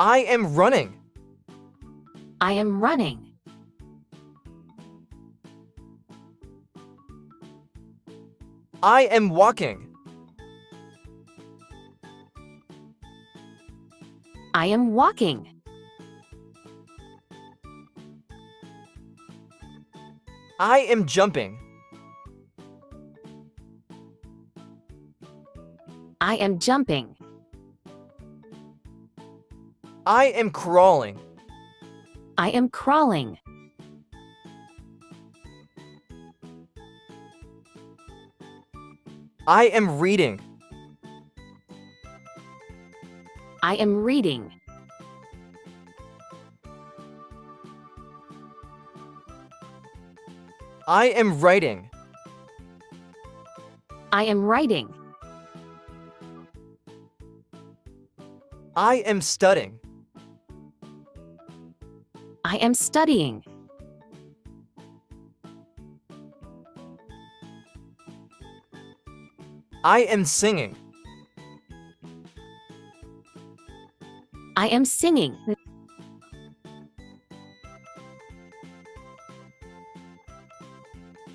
I am running. I am running. I am walking. I am walking. I am jumping. I am jumping. I am crawling. I am crawling. I am reading. I am reading. I am writing. I am writing. I am studying. I am studying. I am singing. I am singing.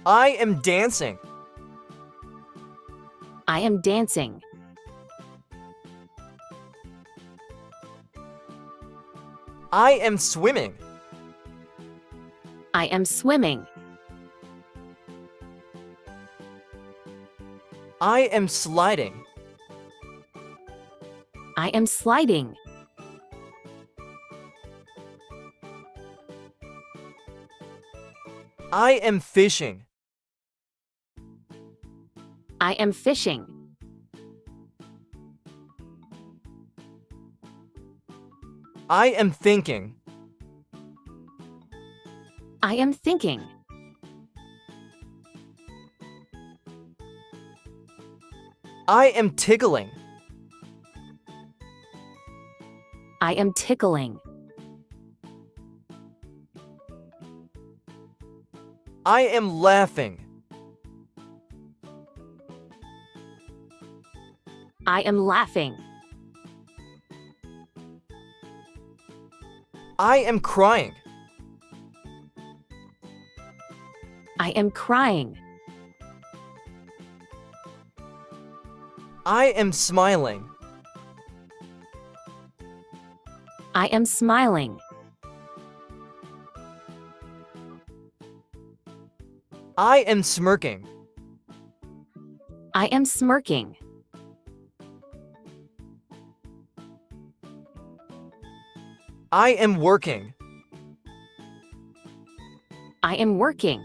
I am dancing. I am dancing. I am swimming. I am swimming. I am sliding. I am sliding. I am fishing. I am fishing. I am thinking. I am thinking. I am tickling. I am tickling. I am laughing. I am laughing. I am crying. I am crying. I am smiling. I am smiling. I am smirking. I am smirking. I am working. I am working.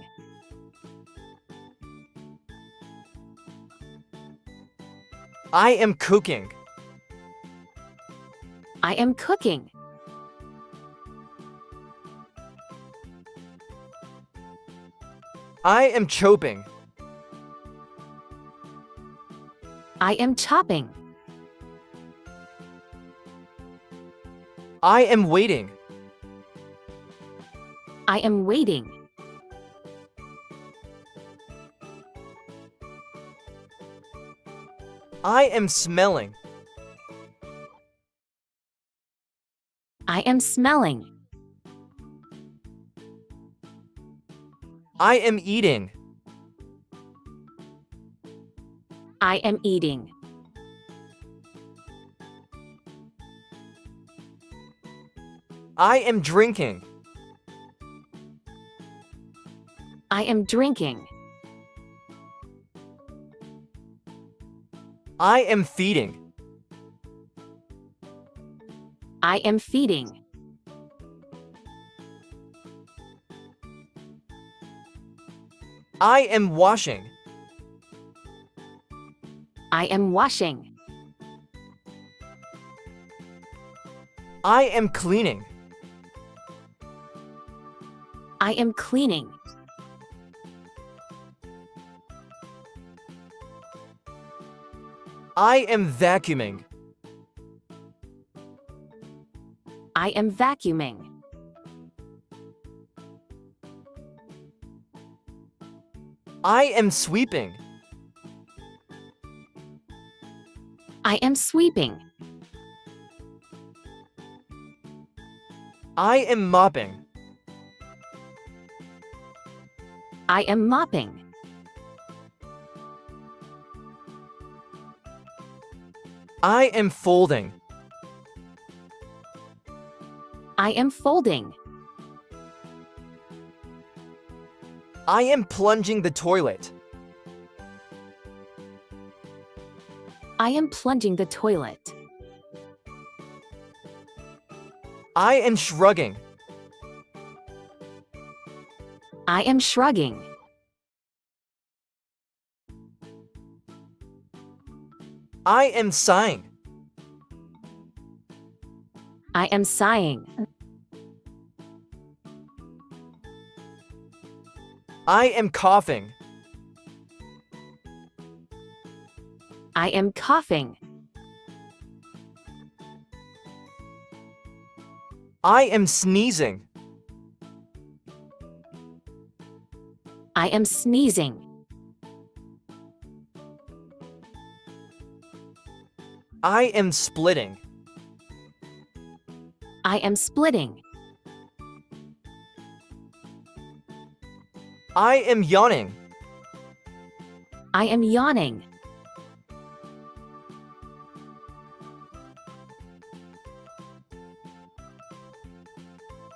I am cooking. I am cooking. I am chopping. I am chopping. I am waiting. I am waiting. I am smelling. I am smelling. I am eating. I am eating. I am drinking. I am drinking. I am feeding. I am feeding. I am washing. I am washing. I am cleaning. I am cleaning. I am vacuuming. I am vacuuming. I am sweeping. I am sweeping. I am mopping. I am mopping. I am folding. I am folding. I am plunging the toilet. I am plunging the toilet. I am shrugging. I am shrugging. I am sighing. I am sighing. I am coughing. I am coughing. I am sneezing. I am sneezing. I am splitting. I am splitting. I am yawning. I am yawning.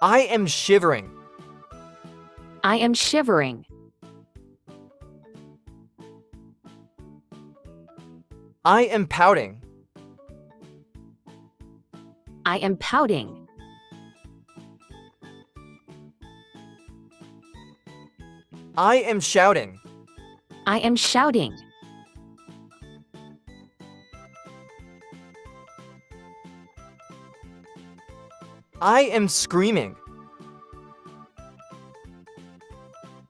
I am shivering. I am shivering. I am pouting. I am pouting. I am shouting. I am shouting. I am screaming.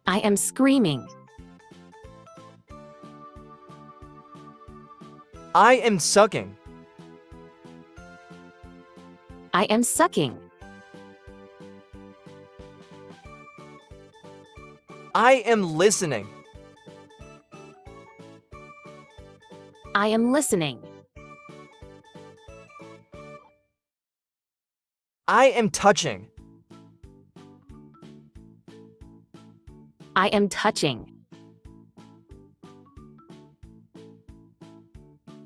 I am screaming. I am sucking. I am sucking. I am listening. I am listening. I am touching. I am touching.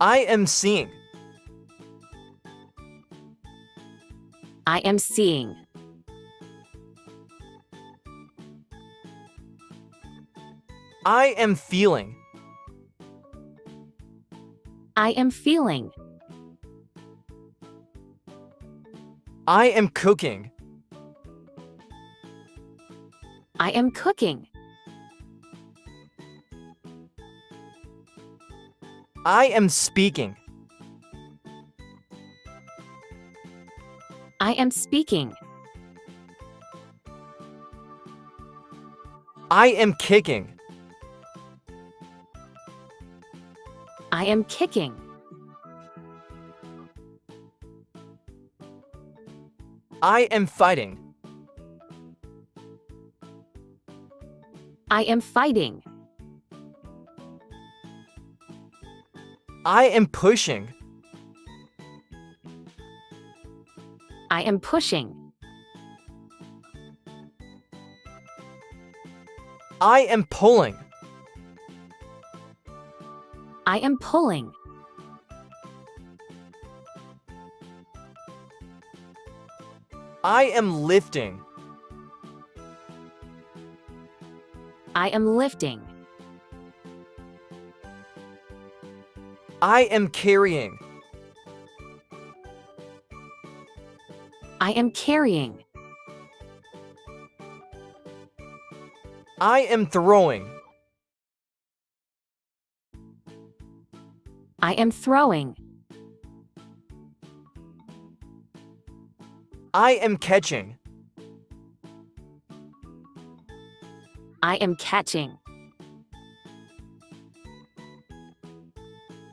I am seeing. I am seeing. I am feeling. I am feeling. I am cooking. I am cooking. I am speaking. I am speaking. I am kicking. I am kicking. I am fighting. I am fighting. I am pushing. I am pushing. I am pulling. I am pulling. I am lifting. I am lifting. I am carrying. I am carrying. I am throwing. I am throwing. I am catching. I am catching.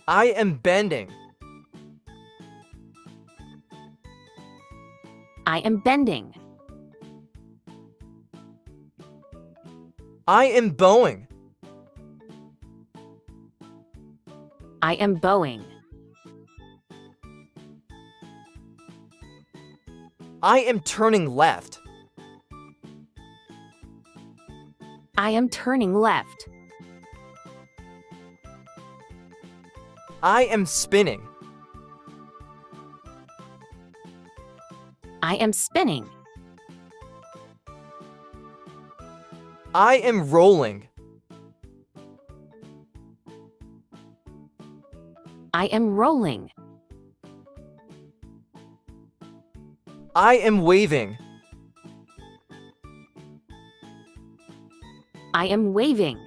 I am bending. I am bending. I am bowing. I am bowing. I am turning left. I am turning left. I am spinning. I am spinning. I am rolling. I am rolling. I am waving. I am waving.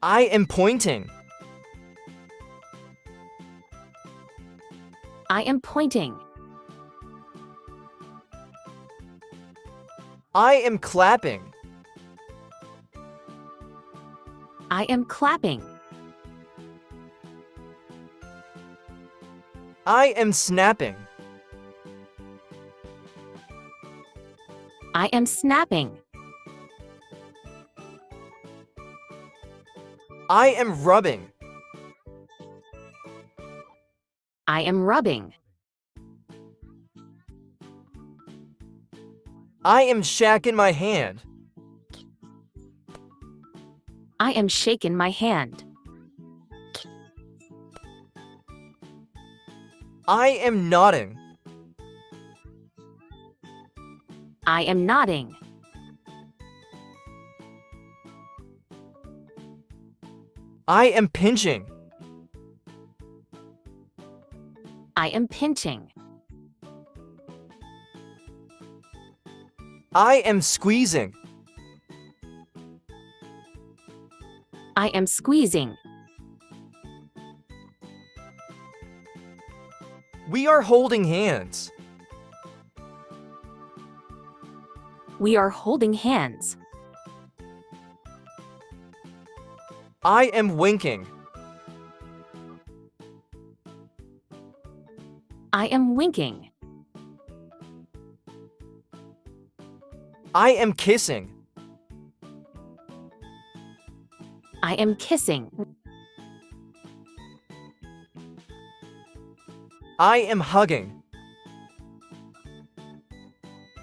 I am pointing. I am pointing. I am clapping. I am clapping. I am snapping. I am snapping. I am rubbing. I am rubbing. I am shacking my hand. I am shaking my hand. I am nodding. I am nodding. I am pinching. I am pinching. I am squeezing. I am squeezing. We are holding hands. We are holding hands. I am winking. I am winking. I am kissing. I am kissing. I am hugging.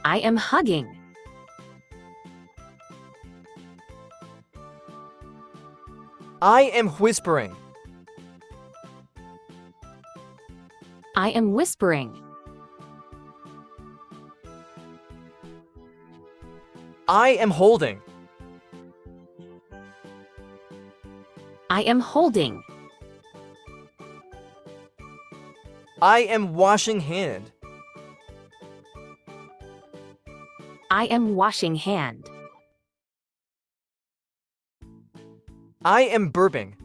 I am hugging. I am whispering. I am whispering. I am holding. I am holding. I am washing hand. I am washing hand. I am burping.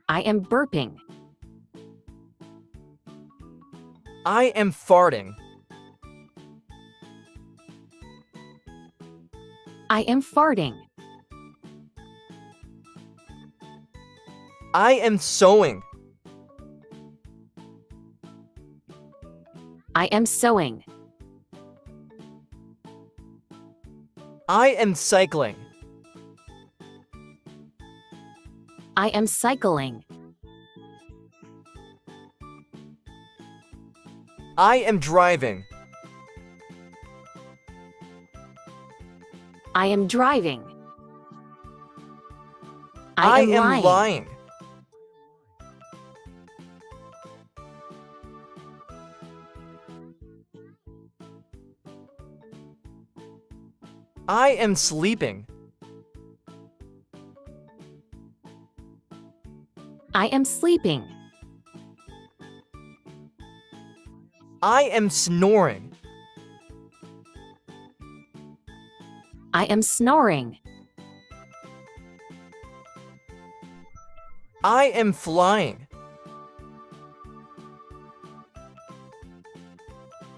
I am burping. I am farting. I am farting. I am sewing. I am sewing. I am cycling. I am cycling. I am driving. I am driving. I am am lying. I am sleeping. I am sleeping. I am snoring. I am snoring. I am flying.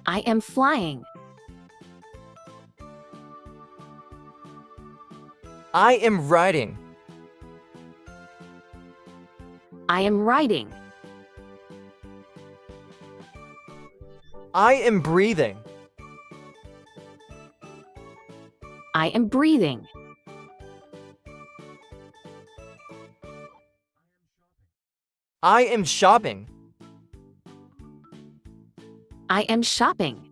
I am flying. I am riding. I am riding. I am breathing. I am breathing. I am shopping. I am shopping.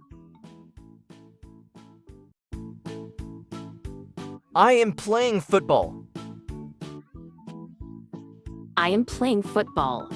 I am playing football. I am playing football.